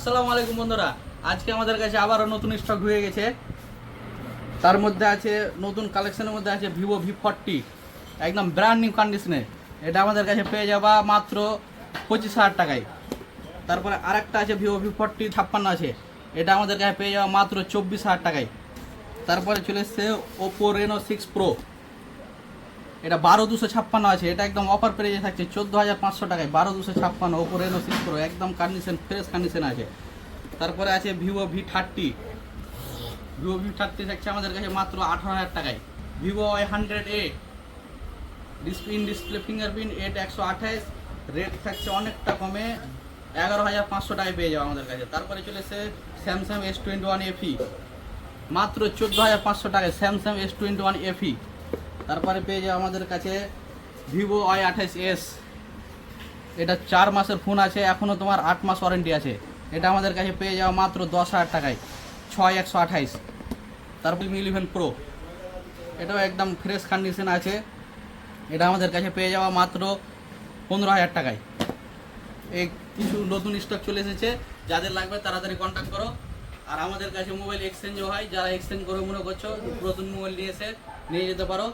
আসসালামু আলাইকুম বন্ধুরা, আজকে আমাদের কাছে আবারও নতুন স্টক হয়ে গেছে। তার মধ্যে আছে নতুন কালেকশনের মধ্যে আছে ভিভো V40, একদম ব্র্যান্ড নিউ কন্ডিশনে। এটা আমাদের কাছে পেয়ে যাবা মাত্র 25,000 টাকায়। তারপরে আরেকটা আছে ভিভো V40 56 আছে, এটা আমাদের কাছে পেয়ে যাওয়া মাত্র 24,000 টাকায়। তারপরে চলে এসছে ওপো রেনো 6 প্রো, এটা 12,256 আছে, এটা একদম অফার প্রাইজে থাকছে 14,500 টাকায়। 12,256 ওপো রেনো 6 প্রো, একদম কন্ডিশন ফ্রেশ কন্ডিশন আছে। তারপরে আছে ভিভো V30, ভিভো V30 থাকছে আমাদের কাছে মাত্র 18,000 টাকায়। Vivo Y100A screen display fingerprint 128, rate থাকছে অনেকটা কমে 11,500 টাকায় পেয়ে যাবে আমাদের কাছে। তারপরে চলেছে স্যামসাং S21 FE, মাত্র 14,500 টাকায় স্যামসাং S21 FE। তারপরে পেয়ে যাবে আমাদের কাছে ভিভো Y28s, এটা 4 মাসের ফোন আছে, এখনও তোমার 8 মাস ওয়ারেন্টি আছে। এটা আমাদের কাছে পেয়ে যাওয়া মাত্র 10,000 টাকায়, 6128। তারপর Mi11 প্রো, এটাও একদম ফ্রেশ কন্ডিশন আছে, এটা আমাদের কাছে পেয়ে যাওয়া মাত্র 15,000 টাকায়। এই কিছু নতুন স্টক চলে এসেছে, যাদের লাগবে তাড়াতাড়ি কন্ট্যাক্ট করো। আর আমাদের কাছে মোবাইল এক্সচেঞ্জও হয়, যারা এক্সচেঞ্জ করে মনে করছো নতুন মোবাইল নিয়ে যেতে পারো।